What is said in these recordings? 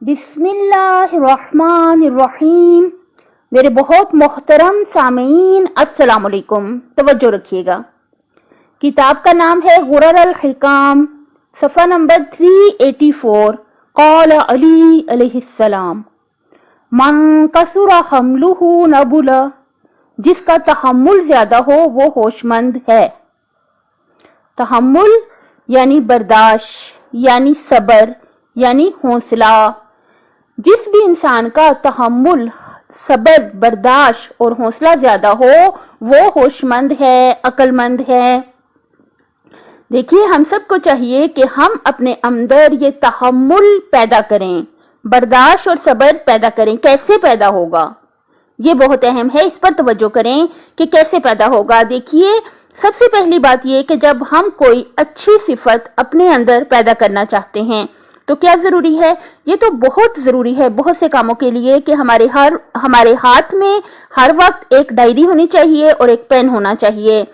بسم اللہ الرحمن الرحیم۔ میرے بہت محترم سامعین السلام علیکم، توجہ رکھیے گا۔ کتاب کا نام ہے غرر الحکام، صفحہ نمبر 384۔ قال علی علیہ السلام من کثر حملہ نبل، جس کا تحمل زیادہ ہو وہ ہوش مند ہے۔ تحمل یعنی برداشت، یعنی صبر، یعنی حوصلہ۔ جس بھی انسان کا تحمل، صبر، برداشت اور حوصلہ زیادہ ہو وہ ہوش مند ہے، عقل مند ہے۔ دیکھیے، ہم سب کو چاہیے کہ ہم اپنے اندر یہ تحمل پیدا کریں، برداشت اور صبر پیدا کریں۔ کیسے پیدا ہوگا یہ بہت اہم ہے، اس پر توجہ کریں کہ کیسے پیدا ہوگا۔ دیکھیے، سب سے پہلی بات یہ کہ جب ہم کوئی اچھی صفت اپنے اندر پیدا کرنا چاہتے ہیں تو کیا ضروری ہے؟ یہ تو بہت ضروری ہے بہت سے کاموں کے لیے کہ ہمارے ہاتھ میں ہر وقت ایک ڈائری ہونی چاہیے اور ایک پین ہونا چاہیے،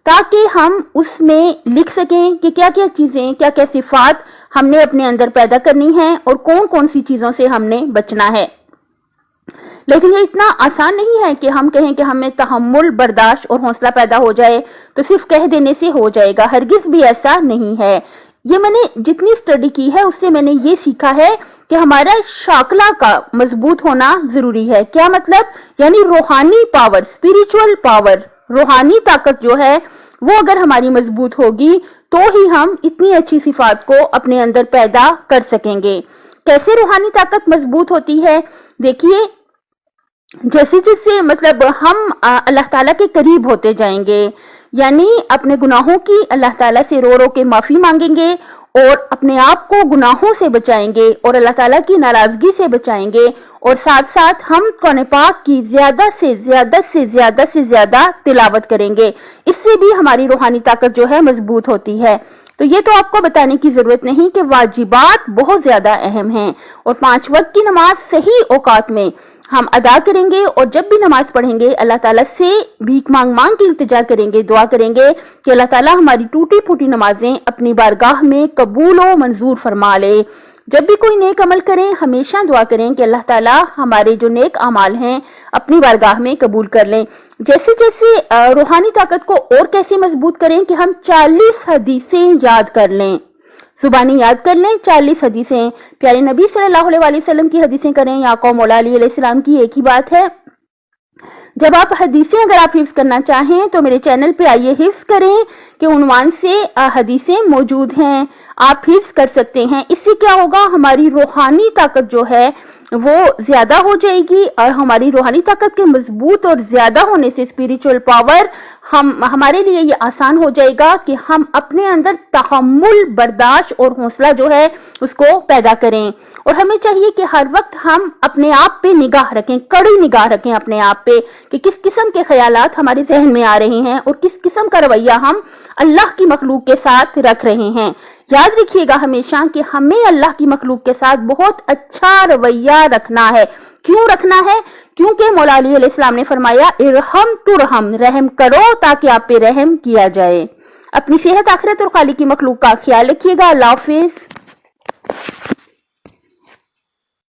تاکہ ہم اس میں لکھ سکیں کہ کیا کیا چیزیں، کیا کیا صفات ہم نے اپنے اندر پیدا کرنی ہیں اور کون کون سی چیزوں سے ہم نے بچنا ہے۔ لیکن یہ اتنا آسان نہیں ہے کہ ہم کہیں کہ ہمیں تحمل، برداشت اور حوصلہ پیدا ہو جائے تو صرف کہہ دینے سے ہو جائے گا۔ ہرگز بھی ایسا نہیں ہے۔ یہ میں نے جتنی اسٹڈی کی ہے اس سے میں نے یہ سیکھا ہے کہ ہمارا شاکلہ کا مضبوط ہونا ضروری ہے۔ کیا مطلب؟ یعنی روحانی پاور، اسپریچول پاور، روحانی طاقت جو ہے وہ اگر ہماری مضبوط ہوگی تو ہی ہم اتنی اچھی صفات کو اپنے اندر پیدا کر سکیں گے۔ کیسے روحانی طاقت مضبوط ہوتی ہے؟ دیکھیے، جیسے جیسے مطلب ہم اللہ تعالیٰ کے قریب ہوتے جائیں گے، یعنی اپنے گناہوں کی اللہ تعالیٰ سے رو رو کے معافی مانگیں گے اور اپنے آپ کو گناہوں سے بچائیں گے اور اللہ تعالیٰ کی ناراضگی سے بچائیں گے، اور ساتھ ساتھ ہم قرآن پاک کی زیادہ سے زیادہ تلاوت کریں گے، اس سے بھی ہماری روحانی طاقت جو ہے مضبوط ہوتی ہے۔ تو یہ تو آپ کو بتانے کی ضرورت نہیں کہ واجبات بہت زیادہ اہم ہیں، اور 5 وقت کی نماز صحیح اوقات میں ہم ادا کریں گے، اور جب بھی نماز پڑھیں گے اللہ تعالیٰ سے بھیک مانگ کے التجا کریں گے، دعا کریں گے کہ اللہ تعالیٰ ہماری ٹوٹی پھوٹی نمازیں اپنی بارگاہ میں قبول و منظور فرما لے۔ جب بھی کوئی نیک عمل کریں ہمیشہ دعا کریں کہ اللہ تعالیٰ ہمارے جو نیک اعمال ہیں اپنی بارگاہ میں قبول کر لیں۔ جیسے جیسے روحانی طاقت کو اور کیسے مضبوط کریں کہ ہم 40 حدیثیں یاد کر لیں، زبانی یاد کر لیں 40 حدیثیں، پیارے نبی صلی اللہ علیہ وسلم کی حدیثیں کریں، یا مولا علیہ السلام کی ایک ہی بات ہے۔ جب آپ حدیثیں اگر آپ حفظ کرنا چاہیں تو میرے چینل پہ آئیے، حفظ کریں کہ عنوان سے حدیثیں موجود ہیں، آپ حفظ کر سکتے ہیں۔ اس سے کیا ہوگا؟ ہماری روحانی طاقت جو ہے وہ زیادہ ہو جائے گی، اور ہماری روحانی طاقت کے مضبوط اور زیادہ ہونے سے اسپریچول پاور ہمارے لیے یہ آسان ہو جائے گا کہ ہم اپنے اندر تحمل، برداشت اور حوصلہ جو ہے اس کو پیدا کریں۔ اور ہمیں چاہیے کہ ہر وقت ہم اپنے آپ پہ نگاہ رکھیں، کڑی نگاہ رکھیں اپنے آپ پہ کہ کس قسم کے خیالات ہمارے ذہن میں آ رہے ہیں اور کس قسم کا رویہ ہم اللہ کی مخلوق کے ساتھ رکھ رہے ہیں۔ یاد رکھیے گا ہمیشہ کہ ہمیں اللہ کی مخلوق کے ساتھ بہت اچھا رویہ رکھنا ہے۔ کیوں رکھنا ہے؟ کیونکہ مولا علیہ السلام نے فرمایا ارحم ترحم، رحم کرو تاکہ آپ پہ رحم کیا جائے۔ اپنی صحت، آخرت اور خالق کی مخلوق کا خیال رکھیے گا۔ اللہ حافظ۔